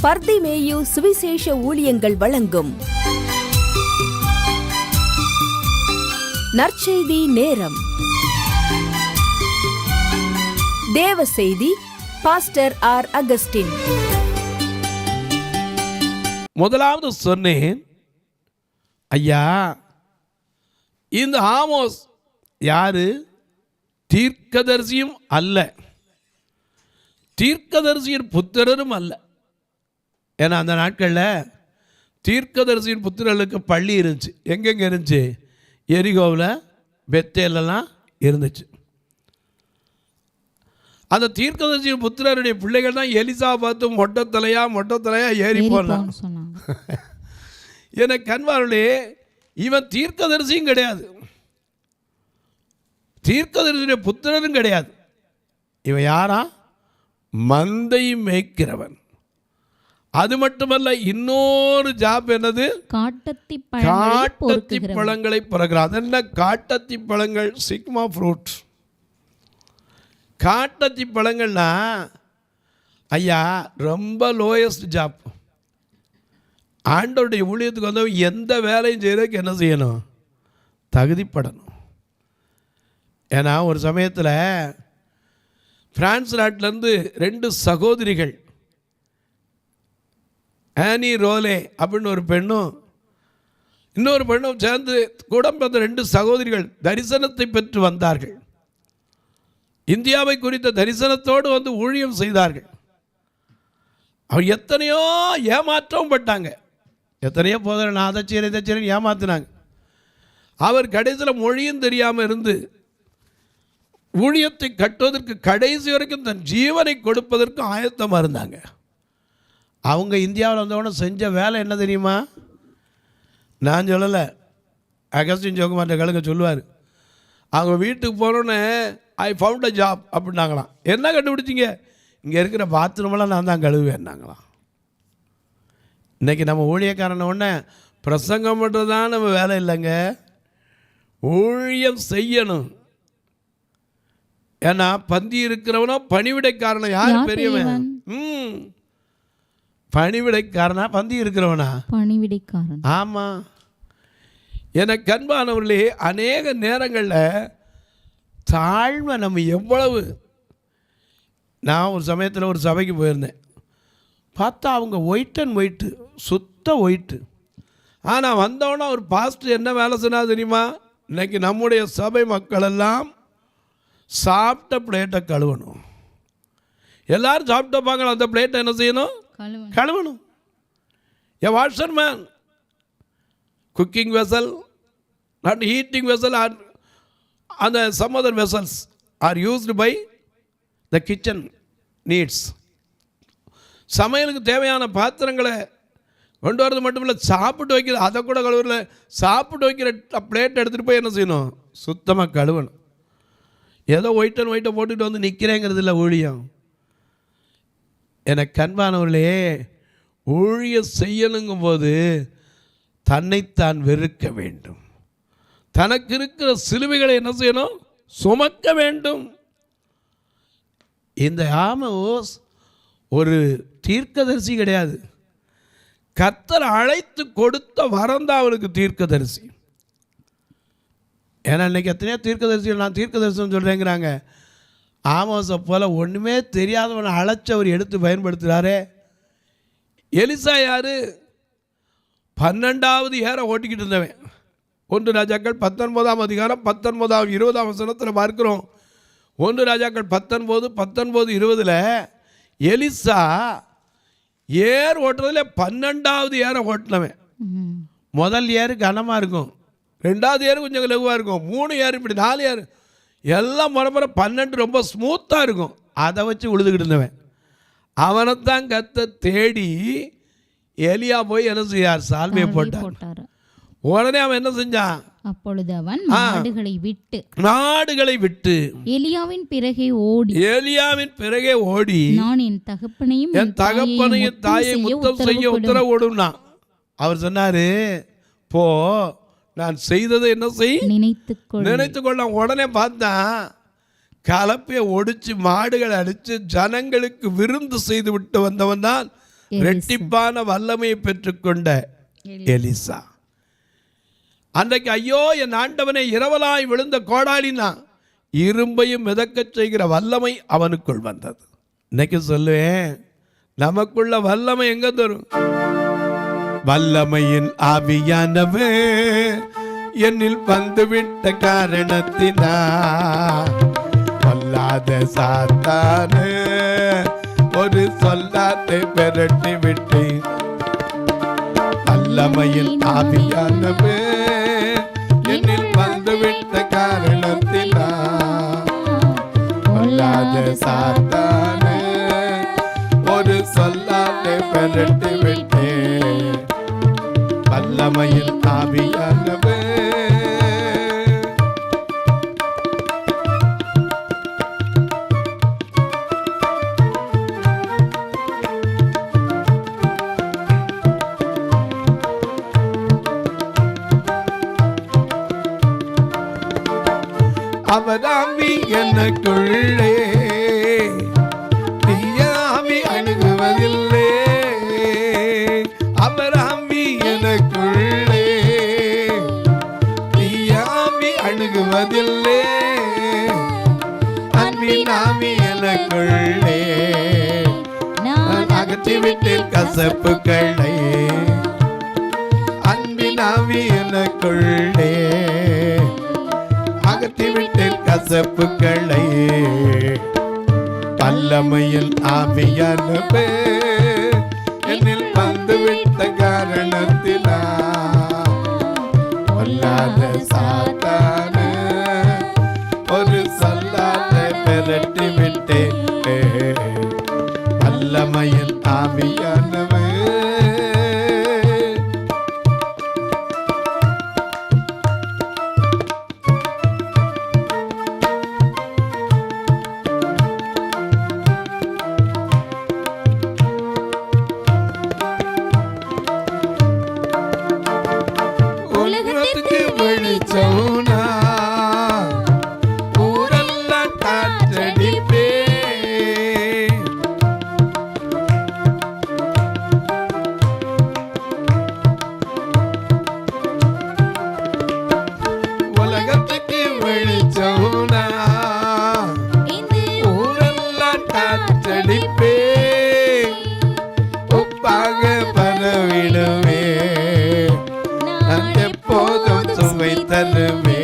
பர்திமேயு சுவிசேஷ ஊழியங்கள் வழங்கும் நற்செய்தி நேரம். தேவ செய்தி பாஸ்டர் ஆர். அகஸ்டின். முதலாவது சொன்னேன், ஐயா இந்த ஆமோஸ் யாரு? தீர்க்கதரிசியும் அல்ல, தீர்க்கதரிசியின் புத்திரரும் அல்ல. ஏன்னா அந்த நாட்களில் தீர்க்கதரிசியின் புத்திரர்களுக்கு பள்ளி இருந்துச்சு. எங்கெங்கே இருந்துச்சு? எரிகோவில், பெத்தேலெல்லாம் இருந்துச்சு. அந்த தீர்க்கதரிசியின் புத்திரருடைய பிள்ளைகள் தான் எலிசா பார்த்து மொட்டத்தலையா ஏறி போனான். எனக்கு கண்வார்களே, இவன் தீர்க்கதரிசியும் கிடையாது, தீர்க்கதரிசியுடைய புத்திரரும் கிடையாது. இவன் யாரா? மந்தை மேய்க்கிறவன். அது மட்டுமல்ல, இன்னொரு ஜாப் என்னது? காட்டத்தி பழங்களை பிறகுறான். என்ன காட்டத்தி பழங்கள்? Sigma fruit. காட்டத்தி பழங்கள்னா ஐயா ரொம்ப லோயஸ்ட் ஜாப். ஆண்டவருடைய ஊழியத்துக்கு வந்து எந்த வேலையும் செய்யறதுக்கு என்ன செய்யணும்? தகுதிப்படணும். ஏன்னா ஒரு சமயத்தில் பிரான்ஸ் நாட்டிலேருந்து 2 சகோதரிகள், ஆனி ரோலே அப்படின்னு ஒரு பெண்ணும் இன்னொரு பெண்ணும் சேர்ந்து கூட பிறந்த 2 சகோதரிகள் தரிசனத்தை பெற்று வந்தார்கள். இந்தியாவை குறித்த தரிசனத்தோடு வந்து ஊழியம் செய்தார்கள். அவர் எத்தனையோ ஏமாற்றவும் பட்டாங்க. எத்தனையோ போதனை நான் அதை செய்கிறேன் ஏமாத்தினாங்க. அவர் கடைசியில் மொழியும் தெரியாமல் இருந்து ஊழியத்தை கட்டுவதற்கு கடைசி வரைக்கும் தன் ஜீவனை கொடுப்பதற்கு ஆயத்தமாக இருந்தாங்க. அவங்க இந்தியாவில் வந்தவொடனே செஞ்ச வேலை என்ன தெரியுமா? நான் சொல்லலை, அகஸ்டின் ஜோகுமார்ட்ட கழுங்க சொல்லுவார். அவங்க வீட்டுக்கு போனோன்னே ஐ ஃபவுண்ட் அ ஜாப் அப்படின்னாங்களாம். என்ன கண்டுபிடிச்சிங்க? இங்கே இருக்கிற பாத்ரூமெல்லாம் நான் தான் கழுவேன்னாங்களாம். இன்றைக்கி நம்ம ஊழியக்காரன உடனே பிரசங்கம் பண்ணுறது தான் நம்ம வேலை இல்லைங்க, ஊழியம் செய்யணும். ஏன்னா பந்தி இருக்கிறவனோ பணிவிடைக்காரனா? யார் பெரியவன்? பணிவிடைக்காரனா பந்தி இருக்கிறவனா? பணிவிடைக்காரன். ஆமாம். எனக்கு அன்பானவர்களே, அநேக நேரங்களில் தாழ்மை நம்ம எவ்வளவு. நான் ஒரு சமயத்தில் ஒரு சபைக்கு போயிருந்தேன். பார்த்தா அவங்க ஒயிட் அண்ட் ஒயிட்டு, சுத்த ஒயிட்டு. ஆனால் வந்தவொடனே ஒரு பாஸ்டர் என்ன வேலை சொன்னா தெரியுமா? இன்னைக்கு நம்முடைய சபை மக்கள் எல்லாம் சாப்பிட்ட பிளேட்டை கழுவணும். எல்லாரும் சாப்பிட்டு வைப்பாங்க, அந்த பிளேட்டை என்ன செய்யணும்? கழுவணும். A washer man, cooking vessel, not heating vessel, or அந்த some other vessels are used by the kitchen needs. சமையலுக்கு தேவையான பாத்திரங்களை கொண்டு வரது மட்டும் இல்லை, சாப்பிட்டு வைக்கிற அதை கூட கழுவுறல. சாப்பிட்டு வைக்கிற பிளேட் எடுத்துகிட்டு போய் என்ன செய்யணும்? சுத்தமாக கழுவணும். ஏதோ ஒயிட் அண்ட் ஒயிட்டை போட்டுக்கிட்டு வந்து நிற்கிறேங்கிறது இல்லை ஊழியம். எனக்கு அன்பானவர்களே, ஊழியம் செய்யணுங்கும் போது தன்னைத்தான் வெறுக்க வேண்டும். தனக்கு இருக்கிற சிலுவைகளை என்ன செய்யணும்? சுமக்க வேண்டும். இந்த ஆமோஸ் ஒரு தீர்க்கதரிசி கிடையாது. கர்த்தர் அழைத்து கொடுத்த வரந்தான் அவனுக்கு தீர்க்கதரிசி. ஏன்னா இன்றைக்கி எத்தனையோ தீர்க்கதரிசிகள் நான் தீர்க்கதரிசனம் சொல்கிறேங்கிறாங்க. ஆமோஸை போல் ஒன்றுமே தெரியாதவனை அழைச்சவர் எடுத்து பயன்படுத்துகிறாரே. எலிசா யார்? 12வது ஏற ஓட்டிக்கிட்டு இருந்தவன். 1 ராஜாக்கள் 19ஆம் அதிகாரம் 19 20 வசனத்தில் பார்க்கிறோம். 1 ராஜாக்கள் 19 20 எலிசா ஏர் ஓட்டுறதுல 12வது ஏற ஓட்டினவன். முதல் ஏறு கனமாக இருக்கும், 2வது ஏறு கொஞ்சம் லகுவாக இருக்கும், 3 ஏறு இப்படி 4 ஏறு எல்லாம் முறை 12 ரொம்ப ஸ்மூத்தாக இருக்கும். அதை வச்சு உழுதுகிட்டு இருந்தவன். அவனைத்தான் கத்த தேடி எலியா போய் என்ன செய்யார்? சால்வையை போட்டார். உடனே அவன் என்ன செஞ்சான்? அப்பொழுது அவன் நாடுகளை விட்டு எலியாவின் பிறகே ஓடி நான் என் தகப்பனையும் தாயை முத்தம் செய்ய உத்தரவோடுனா. அவர் சொன்னாரு, போ, நான் செய்ததை என்ன செய்? நினைத்துக்கொள்ள. உடனே பார்த்தான், கலப்பையை ஒடிச்சு மாடுகளை அடித்து ஜனங்களுக்கு விருந்து செய்து விட்டு வந்தவன் தான் ரெட்டிப்பான வல்லமையை பெற்றுக்கொண்ட எலிசா. அன்றைக்கு ஐயோ என் ஆண்டவனை இரவலாய் விழுந்த கோடாலினா இரும்பையும் மிதக்கச் செய்கிற வல்லமை அவனுக்குள் வந்தது. இன்னைக்கு சொல்லுவேன், நமக்குள்ள வல்லமை எங்க தரும்? வல்லமையின் ஆவியானவர் என்னில் வந்துவிட்ட காரணத்தினா சொல்லாத சாத்தான ஒரு சொல்லாத்தை பெரட்டி விட்டேன். வல்லமையின் ஆவியானவர் என்னில் வந்துவிட்ட காரணத்தினா சொல்லாத சாத்தான ஒரு சொல்லாத்தை பெரட்டி விட்டேன். வல்லமையின் ஆவியானவர் அவராவி எனக்குள்ளே தீயாவி அணுகுவதில்லை. அவராவி எனக்குள்ளே தீயாவி அணுகுவதில்லை. அன்பின் ஆவி எனக்குள்ளே நான் அகற்றிவிட்டேன் கசப்புகளை. அன்பின் ஆவி எனக்குள்ளே அகற்றிவிட்டேன் கசப்புகளை. வல்லமையில் ஆவியானவர் என்னில் வந்துவிட்ட காரணத்தினா சொல்லாத சாத்தான ஒரு சொல்லாத பெரட்டி விட்டேன். வல்லமையில் ஆவியானவர் வெளிச்சோனா ஊரெல்லாம் காற்றடிப்பே. உலகத்துக்கு வெளிச்சோனா ஊரெல்லாம் காற்றடிப்பே. உப்பாக பரவிடுவே எப்போதும் சுவை தருவே.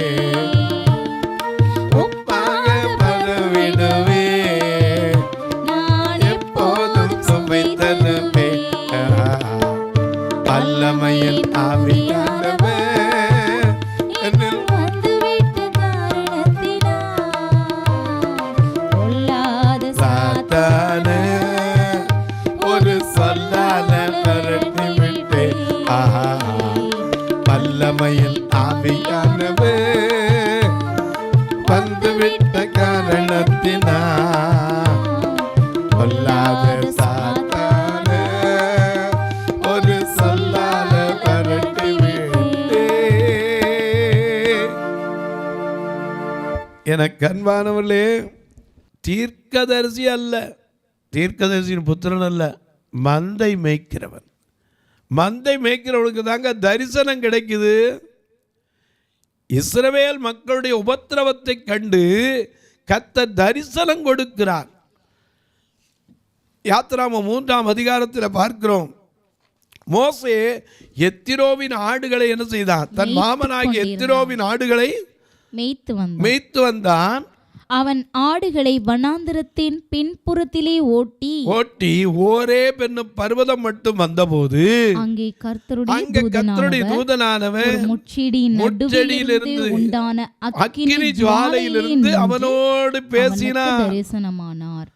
உப்பாக பரவிடுவே எப்போதும் சுவை தருவே. வல்லமையில் ஆவியானவர் என்னில் வந்துவிட்ட காரணத்தினா சொல்லாத சாத்தான ஒரு சொல்லால பரட்டி விட்டேன். வல்லமையில் ஆவியானவர் வந்துவிட்ட காரணத்தினா சொல்லாத சாத்தான ஒரு சொல்லால பரட்டி விட்டேன். எனக்கு அன்பானவர்களே, தீர்க்கதரிசி அல்ல, தீர்க்கதரிசியின் புத்திரன் அல்ல, மந்தை மேய்க்கிறவன். மந்தை மேய்க்கிறவனுக்கு தாங்க தரிசனம் கிடைக்குது. இஸ்ரவேல் மக்களுடைய உபத்திரவத்தை கண்டு கர்த்தர் தரிசனம் கொடுக்கிறார். யாத்திராமம் 3ஆம் அதிகாரத்தில் பார்க்கிறோம், மோசே எத்திரோவின் ஆடுகளை என்ன செய்தான்? தன் மாமனாகிய எத்திரோவின் ஆடுகளை மேய்த்து வந்தான். அவன் ஆடுகளை வனாந்திரத்தின் பின்புறத்திலே ஓட்டி ஒரே பெண்ணும் பர்வதம் மட்டும் வந்தபோது அங்கே கர்த்தருடைய தூதனானவர் முட்செடியிலிருந்து உண்டான அக்கினி ஜுவாலையிலிருந்து அவனோடு பேசினார், தரிசனமானார்.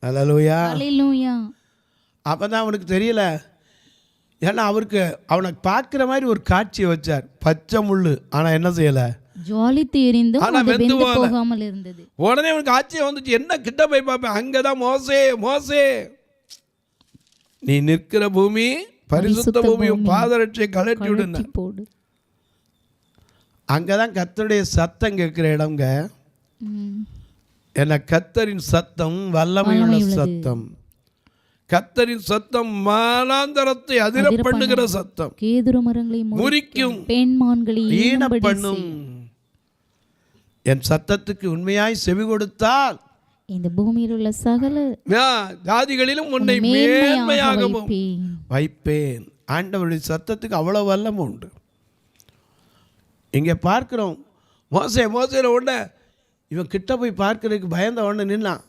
அல்லேலூயா. அல்லேலூயா. அப்பதான் அவனுக்கு தெரியல, ஏன்னா அவருக்கு அவனை பார்க்கிற மாதிரி ஒரு காட்சியை வச்சார், பச்சை முள்ளு. ஆனா என்ன செய்யல, ஜுவாலித்து எரிந்தும் அது வெந்து போகாமல் இருந்தது. உடனே அவனுக்கு ஆச்சரியம் வந்துச்சு, என்ன கிட்ட போய் பார்ப்பேன், அங்கதான் மோசே மோசே நீ நிற்கிற பூமி பரிசுத்த பூமியும் பாதரட்சை கழட்டி விடுன. அங்கதான் கர்த்தருடைய சத்தம் கேட்கிற இடம்ங்க. என்ன கர்த்தரின் சத்தம் வல்லமையுள்ள சத்தம். கர்த்தரின் சத்தம் மானாந்தரத்தை அதிர பண்ணுகிற சத்தம், கேதுரு மரங்களை முறிக்கும், பெண்மான்களை ஈன பண்ணும். என் சத்தத்துக்கு உண்மையாய் செவி கொடுத்தால் இந்த பூமியில் உள்ள சகல ஜாதிகளிலும் உன்னை மேன்மையாகவும் வைப்பேன். ஆண்டவருடைய சத்தத்துக்கு அவ்வளவு வல்லமை உண்டு. இங்கே பார்க்கிறோம், மோசையில் உடனே இவன் கிட்ட போய் பார்க்கறதுக்கு பயந்த உடனே நின்னான்,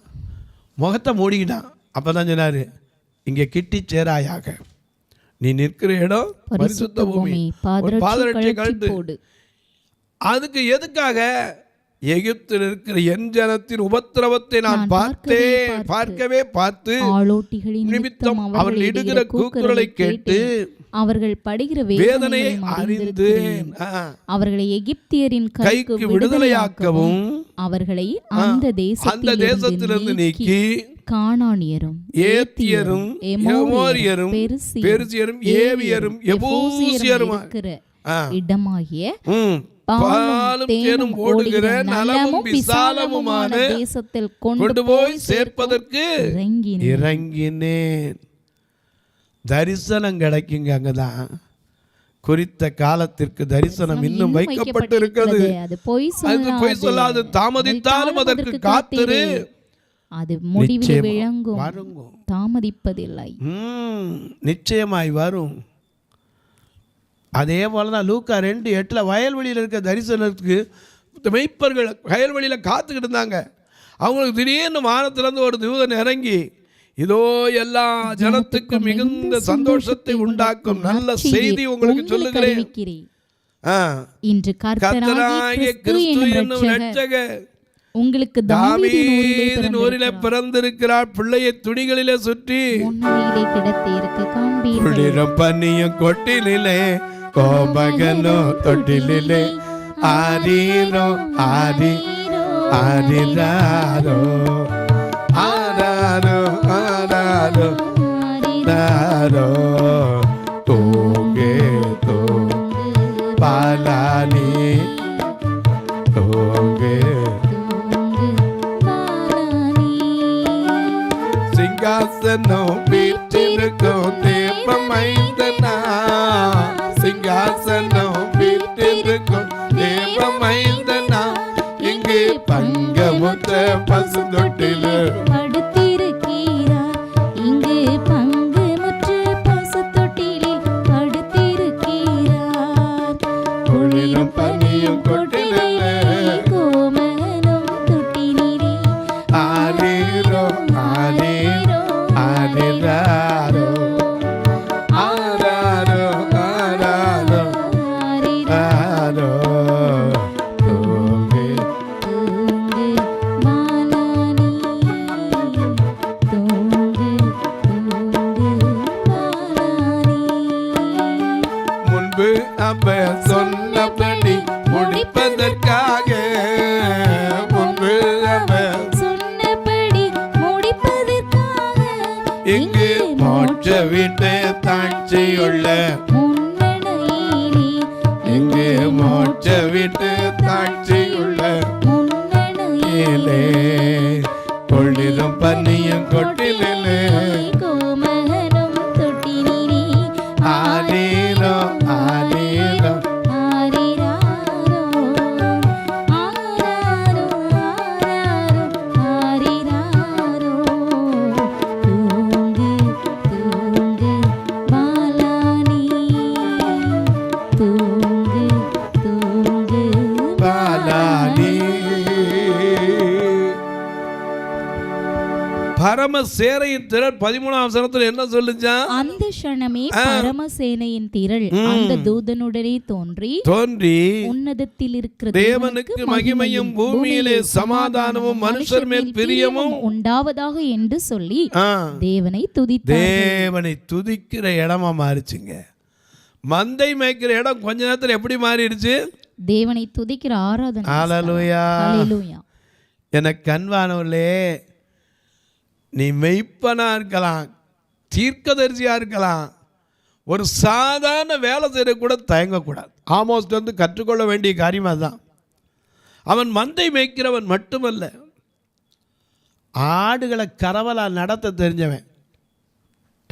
முகத்தை மூடிக்கிட்டான். அப்போ தான் சொன்னார், இங்கே கிட்டி சேராயாக, நீ நிற்கிற இடம் பரிசுத்த பூமி, பாதரட்சை கழட்டு. அதுக்கு எதுக்காக? எகிப்தில் இருக்கிற என் ஜனத்தின் உபத்திரவத்தை நான் பார்க்கவே பார்த்து நிமித்தம் அவர்கள் இடுகிற கூக்குரலை கேட்டு அவர்கள் படுகிற வேதனையை அறிந்தேன். அவர்களை எகிப்தியரின் கைக்கு விடுதலையாக்கவும் அவர்களை அந்த தேசத்திலிருந்து நீக்கி கானானியரும், ஏத்தியரும், எமோரியரும், பெரிசியரும், ஏவியரும், எபூசியரும் இடமாகிய பாலும் தேனும் ஓடுகிற நலமும் விசாலமுமான தேசத்தில் கொண்டு போய் சேர்ப்பதற்கு இறங்கினேன். தரிசனம் கிடைக்குங்க. அங்கதான் குறித்த காலத்திற்கு தரிசனம் இன்னும் வைக்கப்பட்டிருக்கிறது. அது பொய் சொல்லாது, தாமதித்தாலும் அதற்கு காத்திரு, அது முடிவில் விளங்கும், தாமதிப்பதில்லை, நிச்சயமாய் வரும். அதே போல தான் லூக்கா 2:8 வயல்வெளியில் இருக்க தரிசனத்துக்கு மெய்ப்பர்கள் வயல்வெளியில் காத்துக்கிட்டு இருந்தாங்க. அவங்களுக்கு திடீர்னு வானத்திலிருந்து ஒரு தூதன் இறங்கி, இதோ எல்லா ஜனத்துக்கும் மிகுந்த சந்தோஷத்தை உண்டாக்கும் நல்ல செய்தி உங்களுக்கு சொல்லுகிறேன். இன்று கர்த்தராகிய கிறிஸ்து என்னும் இரட்சகர் உங்களுக்கு தாவீதின் ஊரிலே பிறந்திருக்கிறார். பிள்ளையை துணிகளிலே சுற்றி குளிரும் பனியும் கொட்டிலே, கோபகனோ தொட்டிலே, ஆரீரோ ஆரி ஆரிராரோ ஆராரோ ஆராரோ ஆராரோ தூங்கே தோ பாலானி தூங்கே. சிங்காசனம் வீற்றிருக்கும் தேவமைந்தனா, சிங்காசனம் வீற்றிருக்கும் தேவமைந்தனா, இங்கு பங்கமுத்த பசுந்தொட்டில் படுத்திருக்கிறார், இங்கு பங்குமுற்ற பசுத்தொட்டிலில் படுத்திருக்கிறார். குளிரும் பனியும் கொட்டிலே, கோமகனும் தொட்டினிலே, ஆரீரோ ஆரீரோ ஆரிராரோ ஆராரோ ஆராரோ ஆரோ தூங்கே தூங்கு பாலானி, தூங்கு தூங்கு பாலானி. முன்பு அவர் சொன்னபடி முடிப்பதற்காக, முன்பு அவர் சொன்னபடி முடிப்பதற்காக இங்கு மோட்ச வீட்டு தாட்சியுள்ள, முன்னணையிலே, இங்கு மோட்ச வீட்டு தாட்சியுள்ள முன்னணையிலே, கொள்ளிரும் பன்னியும் கொட்டிலே, கோமகனும் தொட்டினிலே, ஆரீரோ ஆரீரோ ஆரிராரோ ஆராரோ ஆராரோ ஆரிராரோ. தூங்கு தூங்கு பாலானி, தூங்கு தூங்கு பாலானி. பரமசேனையின் திரள் 13ஆம் வசனத்துல என்ன சொல்லுச்சான்? அந்த க்ஷணமே பரமசேனையின் திரள் அந்த தூதனுடனே தோன்றி உன்னதத்தில் இருக்கிற தேவனுக்கு மகிமையும் பூமியிலே சமாதானமும் மனுஷர் மேல் பிரியமும் உண்டாவதாக என்று சொல்லி தேவனை துதிக்கிற இடமா மாறிச்சுங்க. மந்தை மேய்க்கிற இடம் கொஞ்ச நேரத்தில் எப்படி மாறிடுச்சு? தேவனை துதிக்கிற ஆராதனை. ஹல்லேலூயா. எனக்கு அன்பானவர்களே, நீ மெய்ப்பனா இருக்கலாம், தீர்க்கதரிசியா இருக்கலாம், ஒரு சாதாரண வேலை செய்ய கூட தயங்கக்கூடாது. ஆமோஸ்ல இருந்து கற்றுக்கொள்ள வேண்டிய காரியம் அதுதான். அவன் மந்தை மேய்க்கிறவன் மட்டுமல்ல, ஆடுகளை கரவலா நடத்த தெரிஞ்சவன்.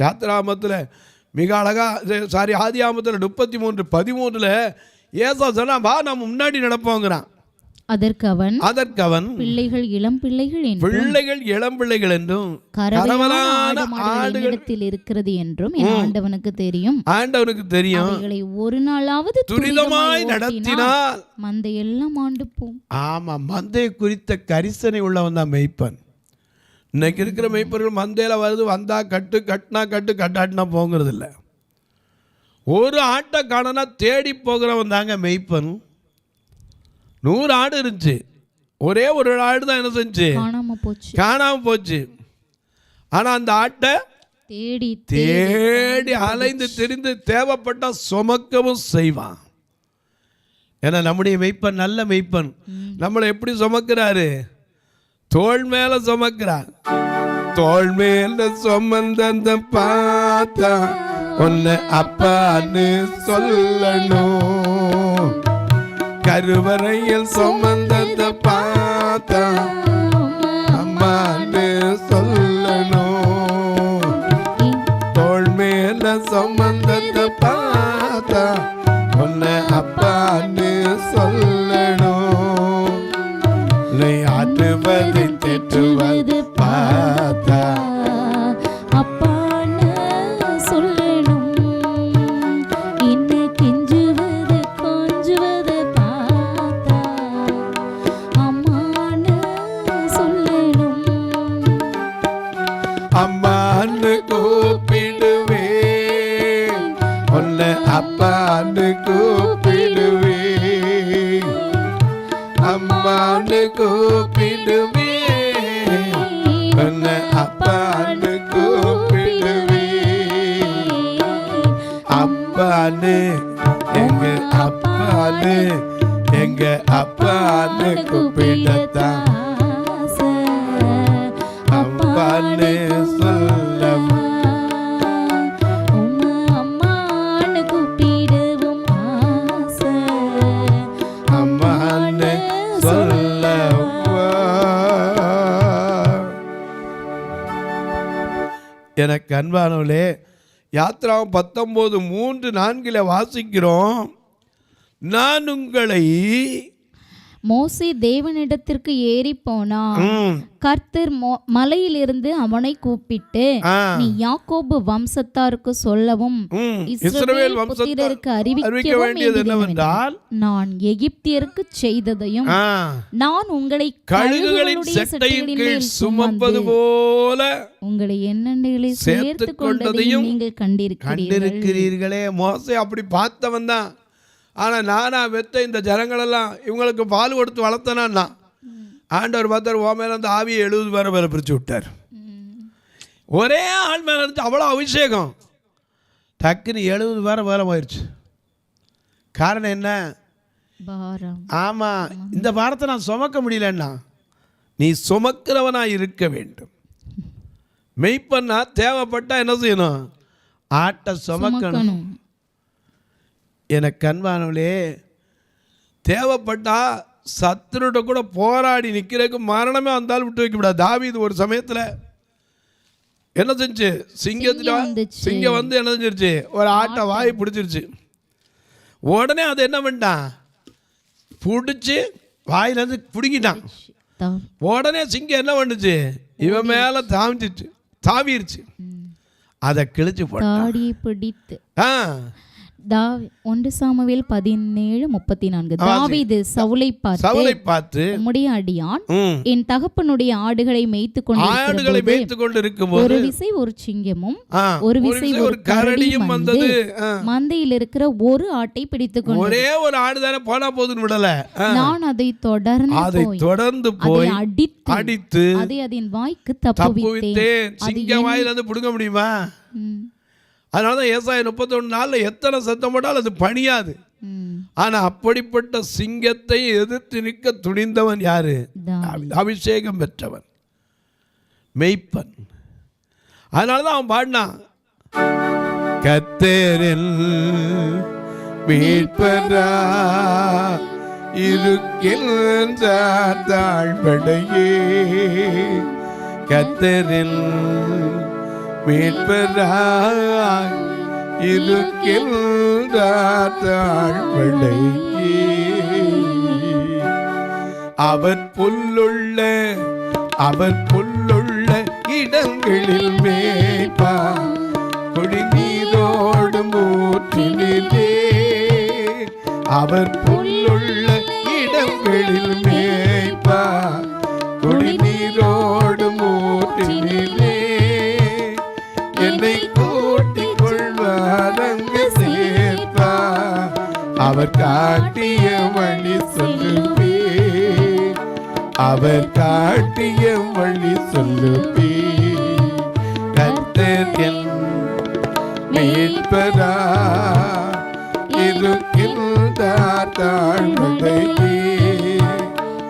யாத்திராமத்தில் மிக அழகாக ஆதியாமத்தில் 33:13 ஏசா சொன்னா, வா நம்ம முன்னாடி நடப்போங்கிறான். அதற்கு அவன் பிள்ளைகள் இளம் பிள்ளைகள் என்றும் கரவலான ஆடுகளிடத்தில் இருக்கிறது என்றும் என் ஆண்டவனுக்கு தெரியும். அவைகளை ஒரு நாளாவது துரிதமாய் நடத்தினால் மந்தை எல்லாம் ஆண்டு போம். ஆமா, மந்தையை குறித்த கரிசனை உள்ளவன் தான் மெய்ப்பன். இன்னைக்கு இருக்கிற மெய்ப்பர்கள் மந்தையில வருது, வந்தா கட்டு, கட்டினா கட்டு, கட்டாட்டினா போங்கிறது இல்லை. ஒரு ஆட்டை காணனா தேடி போகிறவன் தாங்க மெய்ப்பன். 100 ஆடு இருந்துச்சு, ஒரே ஒரு ஆடு தான் என்ன செஞ்சு காணாம போச்சு. ஆனா அந்த ஆட்டை தேடி அலைந்து திரிந்து தேவைப்பட்டா சுமக்கவும் செய்வான். ஏன்னா நம்முடைய மெய்ப்பன் நல்ல மெய்ப்பன். நம்மளை எப்படி சுமக்கிறாரு? தோள் மேல சுமக்கிறார். தோள் மேல சுமந்த பார்த்தா உன்னை அப்பான்னு சொல்லணும். கருவறையில் சுமந்தத பார்த்தா அம்மான்னு சொல்லணும். தோள் மேல சுமந்தத பார்த்தா உன்னை அப்பான்னு சொல்லணும். நீ ஆட்டுவதை தேற்றுவது பார்த்தா அப்பான்னு சொல்லணும். இன்னை கெஞ்சுவது கொஞ்சுவது பார்த்தா அம்மான்னு சொல்லணும். அம்மான்னு கூப்பிடுவேன், உன்னை அப்பான்னு கூப்பிடுவேன். அம்மான்னு கூப்பிடுவேன், உன்னை அப்பான்னு கூப்பிடுவேன். அப்பான்னு எங்க அப்பான்னு எங்க அப்பான்னு கூப்பிடத்தான் அப்பான்னு சொல்லவும் அம்மான்னு கூப்பிடுவோம் ஆசை. அம்மான்னு சொல்லவும். எனக்கு அன்பானவளே, யாத்திராவும் 19:3-4 வாசிக்கிறோம். நான் உங்களை மோசே தேவனிடத்திற்கு ஏறி போனான். கர்த்தர் மலையிலிருந்து அவனை கூப்பிட்டு, நீ யாக்கோபு வம்சத்தாருக்கு சொல்லவும் இஸ்ரவேல் புத்திரருக்கு அறிவிக்க வேண்டியது என்னவென்றால், நான் எகிப்தியருக்கு செய்ததையும் நான் உங்களை கழுகுகளின் சட்டையின் கீழ் சுமப்பது போல உங்களை எண்ணெயிலே சேர்த்து கொண்டதையும் நீங்கள் கண்டிருக்கிறீர்களே. மோசே அப்படி பார்த்தவன் தான். ஆனால் நானா வெத்த இந்த ஜனங்களெல்லாம் இவங்களுக்கு பால் கொடுத்து வளர்த்தனா. ஆண்டவர் பார்த்தார், ஓ மேலே அந்த ஆவியை 70 பேரை மேலே பிரித்து விட்டார். ஒரே ஆள் மேலே இருந்து அவ்வளோ அபிஷேகம். டக்குன்னு 70 பேரை மேலே போயிடுச்சு. காரணம் என்ன? ஆமாம், இந்த பாரத்தை நான் சுமக்க முடியலன்னா நீ சுமக்கிறவனா இருக்க வேண்டும். மெய்ப்பண்ணா தேவைப்பட்டா என்ன செய்யணும்? ஆட்டை சுமக்கணும். எனக்கு அன்பானவளே, தேவைப்பட்டா சத்துருட்ட கூட போராடி நிற்கிறதுக்கு மரணமே வந்தாலும் விட்டு வைக்க கூடாது. தாவீது ஒரு சமயத்தில் என்ன செஞ்சு, சிங்கம் வந்து என்ன செஞ்சிருச்சு, ஒரு ஆட்டை வாய் பிடிச்சிருச்சு. உடனே அது என்ன பண்ணிட்டான், பிடிச்சி வாயிலேருந்து பிடுங்கிட்டான். உடனே சிங்கம் என்ன பண்ணுச்சு, இவன் மேலே தாவிருச்சு. அதை கிழிச்சு போட்டான். 1 சாமுவேல் 17:34. தாவீது சவுலை பார்த்து, உம்முடைய அடியான் என் தகப்பனுடைய ஆடுகளை மேய்த்து கொண்டிருக்கும் ஒரு விசை ஒரு சிங்கமும் ஒரு விசை ஒரு கரடியும் வந்தது. மந்தையில் இருக்கிற ஒரு ஆட்டை பிடித்துக்கொண்டு, ஒரே ஒரு ஆடு தானே போனா போதுன்னு விடல, நான் அதை தொடர்ந்து போய் அடித்து அதை அதன் வாய்க்கு தப்புவித்தேன். சிங்கம் வாயிலிருந்து பிடுங்க முடியுமா? அதனால தான் ஏசாயா 31:4 எத்தனை சத்தம் போட்டாலும் அது பணியாது. ஆனால் அப்படிப்பட்ட சிங்கத்தை எதிர்த்து நிற்க துணிந்தவன் யாரு? அபிஷேகம் பெற்றவன், மெய்ப்பன். அதனால தான் அவன் பாடினான், கர்த்தரின் மீட்பரா இருக்கின்றார் தாழ்படையே. கர்த்தரின் மீட்பராய் இருக்கின்றார் தாழ்வடையே. அவர் புல்லுள்ள இடங்களில் மேய்ப்பார், குடிநீரோடும் ஊற்றினிலே. அவர் புல்லுள்ள இடங்களில் மேய்ப்பார், குடிநீரோடும் ஊற்றினிலே. என்னை கூட்டிக் கொள்வார், அங்கு சேர்ப்பார். அவர் காட்டிய வழி சொல்லுவே, அவர் காட்டிய வழி சொல்லுவே. கர்த்தர் என் மீட்பராய் இருக்கின்றார் தாழ்வடையே.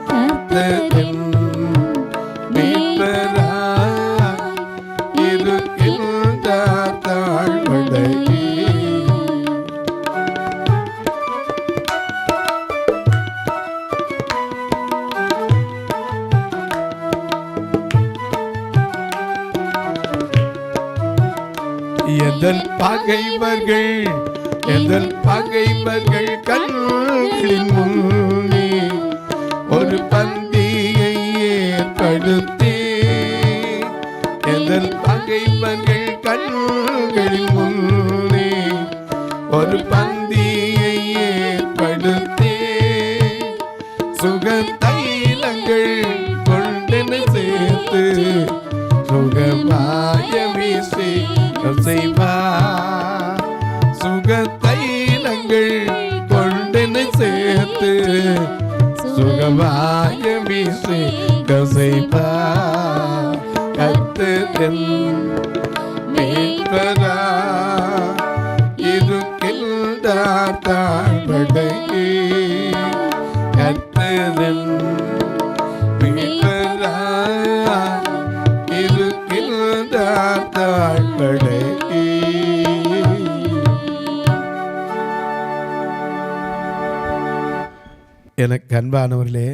கர்த்தர் என் மீட்பராய் இருக்கின்றார் தாழ்வடையே. எதன் பகைவர்கள் கண்களின் முன்னே ஒரு பந்தியை ஏற்படுத்தி. எதன் பகைவர்கள் கண்களின் முன்னே ஒரு பந்தியை ஏற்படுத்தி. சுக தைலங்கள் கொண்டென சேர்த்து சுகமாய வீசி செய்வார். சுக தைலங்கள் கொண்டென சேர்த்து சுகமாய வீசி செய்வார். கர்த்தர் மீட்பராய் இருக்கின்றார் தாழ்வடையே. கர்த்தர் மீட்பராய் இருக்கின்றார் தாழ்வடையே. எனக்கு அன்பானவர்களே,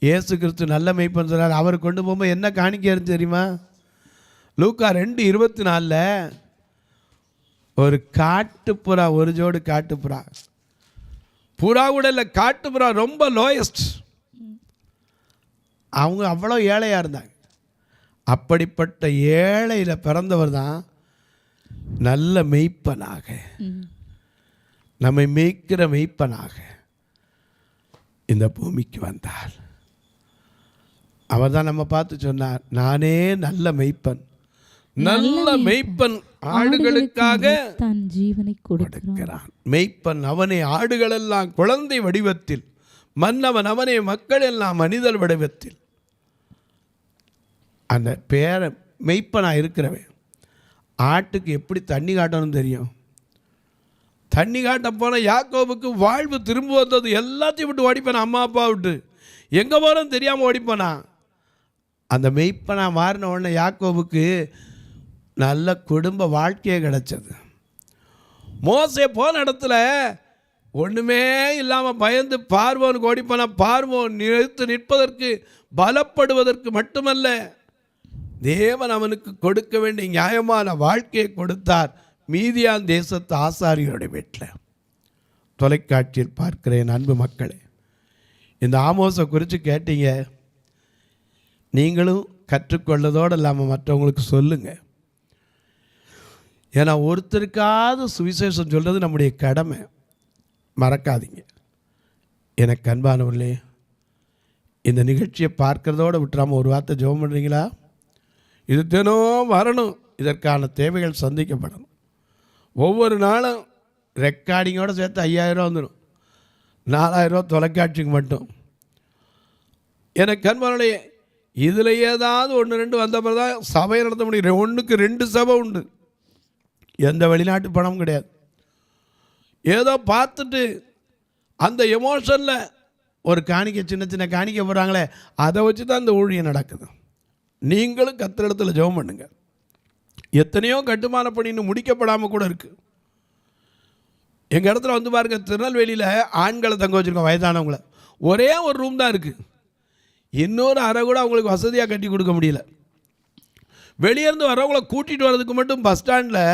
இயேசு கிறிஸ்து நல்ல மேய்ப்பன் சொன்னார். அவர் கொண்டு போகும்போது என்ன காணிக்க தெரியுமா? லூக்கா 2:24 ஒரு காட்டுப்புறா, ஒரு ஜோடு காட்டுப்புறா. புறா கூட இல்லை, காட்டுப்புறா ரொம்ப லோயஸ்ட். அவங்க அவ்வளோ ஏழையாக இருந்தாங்க. அப்படிப்பட்ட ஏழையில் பிறந்தவர் தான் நல்ல மெய்ப்பனாக, நம்மை மேய்க்கிற மெய்ப்பனாக இந்த பூமிக்கு வந்தார். அவர் தான் நம்ம பார்த்து சொன்னார், நானே நல்ல மெய்ப்பன், நல்ல மெய்ப்பன் ஆடுகளுக்காக தன் ஜீவனை கொடுக்கிறான். மெய்ப்பன் அவனை ஆடுகளெல்லாம் குழந்தை வடிவத்தில், மன்னவன் அவனே மக்கள் எல்லாம் மனிதர் வடிவத்தில். அந்த பேர மெய்ப்பனாக இருக்கிறவன் ஆட்டுக்கு எப்படி தண்ணி காட்டணும் தெரியும். தண்ணி காட்ட போன யாக்கோபுக்கு வாழ்வு திரும்ப வந்தது. எல்லாத்தையும் விட்டு ஓடிப்பானா, அம்மா அப்பா விட்டு எங்கே போகிறோன்னு தெரியாமல் ஓடிப்பானா. அந்த மெய்ப்பனா மாறின உடனே யாக்கோபுக்கு நல்ல குடும்ப வாழ்க்கையே கிடச்சது. மோசே போன இடத்துல ஒன்றுமே இல்லாமல் பயந்து பார்வோனுக்கு ஓடிப்பானா. பார்வோன் நிறுத்து நிற்பதற்கு பலப்படுவதற்கு மட்டுமல்ல, தேவன் அவனுக்கு கொடுக்க வேண்டிய நியாயமான வாழ்க்கையை கொடுத்தார். மீதியான் தேசத்து ஆசாரியருடைய வீட்டில் தொலைக்காட்சியில் பார்க்கிறேன். அன்பு மக்களே, இந்த ஆமோஸை குறித்து கேட்டீங்க. நீங்களும் கற்றுக்கொள்ளதோடு இல்லாமல் மற்றவங்களுக்கு சொல்லுங்கள். ஏன்னா ஒருத்தருக்காவது சுவிசேஷம் சொல்கிறது நம்முடைய கடமை, மறக்காதீங்க. எனக்கு அன்பானவர்களே, இந்த நிகழ்ச்சியை பார்க்குறதோடு விட்டுறாமல் ஒரு வார்த்தை ஜெபம் பண்ணுறீங்களா? இது தினம் வரணும், இதற்கான தேவைகள் சந்திக்கப்படணும். ஒவ்வொரு நாளும் ரெக்கார்டிங்கோடு சேர்த்து 5000 வந்துடும். 4000 தொலைக்காட்சிக்கு மட்டும். எனக்கு அன்பானவர்களே, இதில் ஏதாவது 1-2 வந்த பிறகு தான் சபையை நடத்த முடியும். 1க்கு 2 சபை உண்டு. எந்த வெளிநாட்டு பணம் கிடையாது. ஏதோ பார்த்துட்டு அந்த எமோஷனில் ஒரு காணிக்கை, சின்ன சின்ன காணிக்கை போடுறாங்களே, அதை வச்சு தான் இந்த ஊழியம் நடக்குது. நீங்களும் கத்திரிடத்தில் ஜெபம் பண்ணுங்க. எத்தனையோ கட்டுமான பணி இன்னும் முடிக்கப்படாமல் கூட இருக்குது. எங்கள் இடத்துல வந்து பாருங்க, திருநெல்வேலியில் ஆண்களை தங்க வச்சுருக்கோம், வயதானவங்கள. ஒரே ஒரு ரூம் தான் இருக்குது. இன்னொரு அறை கூட அவங்களுக்கு வசதியாக கட்டி கொடுக்க முடியல. வெளியேருந்து வரவங்கள கூட்டிகிட்டு வர்றதுக்கு மட்டும் பஸ் ஸ்டாண்டில்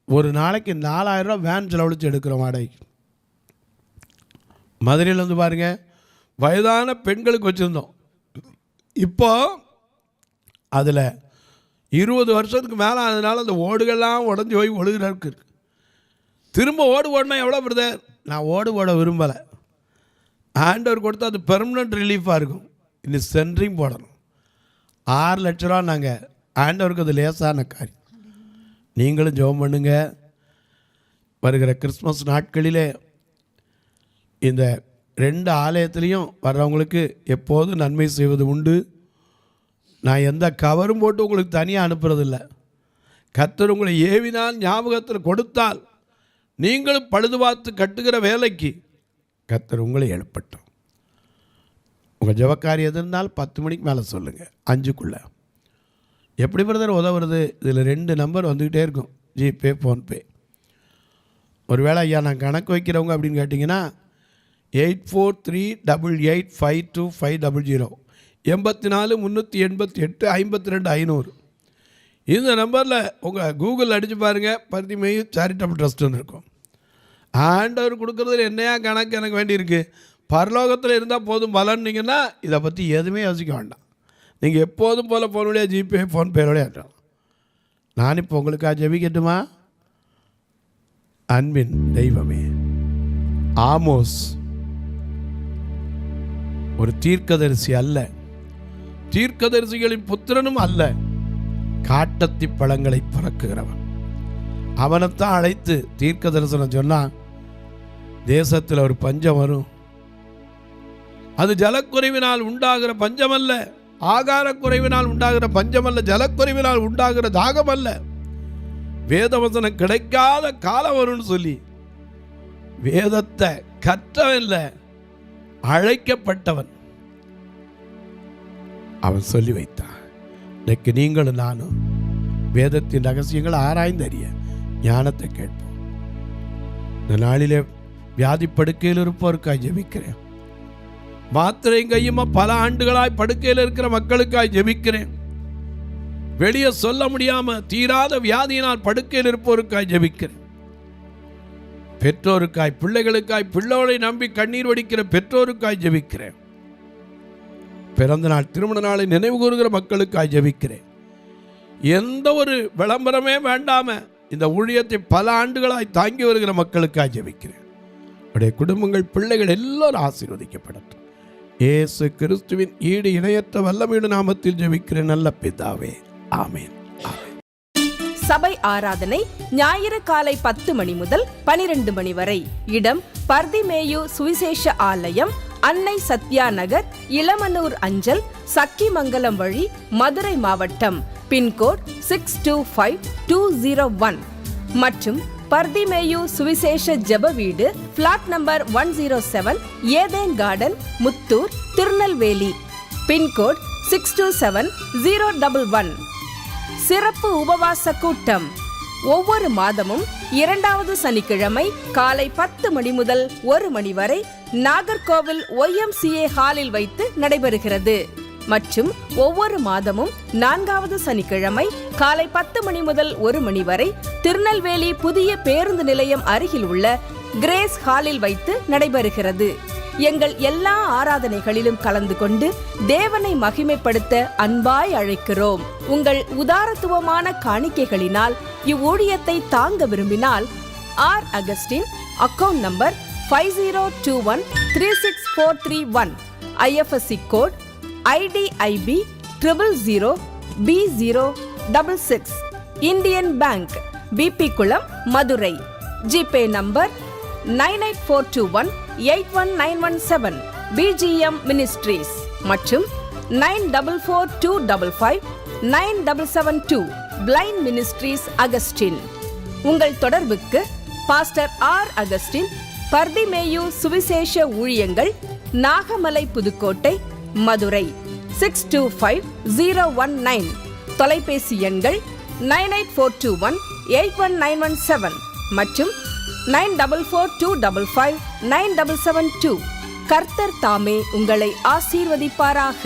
ஒரு நாளைக்கு 4000 ரூபா வேன் செலவழித்து எடுக்கிறோம் வாடகைக்கு. மதுரையில் வந்து பாருங்கள், வயதான பெண்களுக்கு வச்சுருந்தோம். இப்போ அதில் 20 வருஷத்துக்கு மேலே ஆனதுனால அந்த ஓடுகள்லாம் உடஞ்சி போய் ஒழுகிறதுக்கு இருக்குது. திரும்ப ஓடணும் எவ்வளோ பிரதர்? நான் ஓட விரும்பலை. ஆண்டவர் கொடுத்தா அது பெர்மனண்ட் ரிலீஃபாக இருக்கும். இன்னும் சென்ட்ரிங் போடணும். 6 லட்ச ரூபா நாங்கள் ஆண்டவருக்கு அது லேசான காரியம். நீங்களும் ஜெபம் பண்ணுங்க. வருகிற கிறிஸ்மஸ் நாட்களிலே இந்த 2 ஆலயத்துலேயும் வர்றவங்களுக்கு எப்போதும் நன்மை செய்வது உண்டு. நான் எந்த கவரும் போட்டு உங்களுக்கு தனியாக அனுப்புறதில்லை. கர்த்தர் உங்களை ஏவினால், ஞாபகத்தில் கொடுத்தால், நீங்களும் பழுது பார்த்து கட்டுகிற வேலைக்கு கர்த்தர் உங்களை எழுப்பட்டும். உங்கள் ஜெபக்காரி எது இருந்தாலும் 10 மணிக்கு மேலே சொல்லுங்கள், 5க்குள்ளே. எப்படி பிரதர் உதவுறது? இதில் 2 நம்பர் வந்துக்கிட்டே இருக்கும், ஜிபே, ஃபோன்பே. ஒருவேளை ஐயா நான் கணக்கு வைக்கிறவங்க அப்படின்னு கேட்டிங்கன்னா 8438852500 84 388 52 500. இந்த நம்பரில் உங்கள் கூகுள் அடித்து பாருங்கள், பருத்தி மேயு சேரிட்டபிள் ட்ரஸ்ட்டுன்னு இருக்கும். ஆண்டவர் கொடுக்குறதுல என்னையா கணக்கு எனக்கு வேண்டியிருக்கு? பரலோகத்தில் இருந்தால் போதும் பலன்னீங்கன்னா இதை பற்றி எதுவுமே யோசிக்க வேண்டாம். நீங்கள் எப்போதும் போல் ஃபோனுடைய ஜிபே, ஃபோன்பேயோடய இருக்கணும். நான் இப்போ உங்களுக்காக ஜெபிக்கட்டுமா? அன்பின் தெய்வமே, ஆமோஸ் ஒரு தீர்க்கதரிசி அல்ல, தீர்க்கதரிசிகளின் புத்திரனும் அல்ல, காட்டத்தி பழங்களை பறக்குகிறவன். அவனைத்தான் அழைத்து தீர்க்க தரிசனம் சொன்னான், தேசத்தில் ஒரு பஞ்சம் வரும். அது ஜலக்குறைவினால் உண்டாகிற பஞ்சமல்ல, ஆகார குறைவினால் உண்டாகிற பஞ்சமல்ல, ஜலக்குறைவினால் உண்டாகிற தாகமல்ல, வேதவசனம் கிடைக்காத காலம் வரும்னு சொல்லி வேதத்தை கற்றவன்ல அழைக்கப்பட்டவன் அவன் சொல்லி வைத்தான். இன்னைக்கு நீங்களும் நானும் வேதத்தின் ரகசியங்களை ஆராய்ந்து அறிய ஞானத்தை கேட்போம். இந்த நாளிலே வியாதி படுக்கையில் இருப்போருக்காய் ஜெபிக்கிறேன். மாத்திரையும் கையுமா பல ஆண்டுகளாய் படுக்கையில் இருக்கிற மக்களுக்காய் ஜெபிக்கிறேன். வெளியே சொல்ல முடியாம தீராத வியாதியினால் படுக்கையில் இருப்போருக்காய் ஜெபிக்கிறேன். பெற்றோருக்காய், பிள்ளைகளுக்காய், பிள்ளைகளை நம்பி கண்ணீர் வடிக்கிற பெற்றோருக்காய் ஜெபிக்கிறேன். பிறந்த நாள், திருமண நாளை நினைவு கூறுகிற மக்களுக்காய் ஜெபிக்கிறேன். எந்த ஒரு விளம்பரமே வேண்டாம இந்த ஊழியத்தை பல ஆண்டுகளாய் தாங்கி வருகிற மக்களுக்காய் ஜெபிக்கிறேன். உடைய குடும்பங்கள், பிள்ளைகள் எல்லோரும் ஆசீர்வதிக்கப்படட்டும். இயேசு கிறிஸ்துவின் ஈடு இணையற்ற வல்லமையுள்ள நாமத்தில் ஜெபிக்கிறேன் நல்ல பிதாவே, ஆமென். சபை ஆராதனை ஞாயிறு காலை 10 மணி முதல் 12 மணி வரை. இடம் பர்திமேயு சுவிசேஷ ஆலயம், அன்னை சத்யா நகர், இளமனூர் அஞ்சல், சக்கிமங்கலம் வழி, மதுரை மாவட்டம். பின்கோட் 625201 மற்றும் பர்திமேயு சுவிசேஷ ஜெப வீடு, flat number 107, Eden garden, Muthur, Tirunelveli. Pincode 627011. சிறப்பு உபவாச கூட்டம் ஒவ்வொரு மாதமும் 2வது சனிக்கிழமை காலை 10 மணி முதல் 1 மணி வரை நாகர்கோவில் YMCA ஹாலில் வைத்து நடைபெறுகிறது. மற்றும் ஒவ்வொரு மாதமும் 4வது சனிக்கிழமை காலை 10 மணி முதல் 1 மணி வரை திருநெல்வேலி புதிய பேருந்து நிலையம் அருகில் உள்ள கிரேஸ் ஹாலில் வைத்து நடைபெறுகிறது. எங்கள் எல்லா ஆராதனைகளிலும் கலந்து கொண்டு தேவனை மகிமைப்படுத்த அன்பாய் அழைக்கிறோம். உங்கள் உதாரத்துவமான காணிக்கைகளினால் இவ்வூழியத்தை தாங்க விரும்பினால் R Augustine, account number 5021364331, IFSC code IDIB 000B066, Indian Bank, BP Kulam, Madurai. GPay number 9842181917, BGM ministries மற்றும் 9442559772, பிளைண்ட் மினிஸ்ட்ரீஸ் அகஸ்டின். உங்கள் தொடர்புக்கு பாஸ்டர் ஆர் அகஸ்டின், பர்திமேயு சுவிசேஷ ஊழியங்கள், நாகமலை, புதுக்கோட்டை, மதுரை 625019. தொலைபேசி எண்கள் 9842181917 மற்றும் 9442559772. கர்த்தர் தாமே உங்களை ஆசீர்வதிப்பாராக.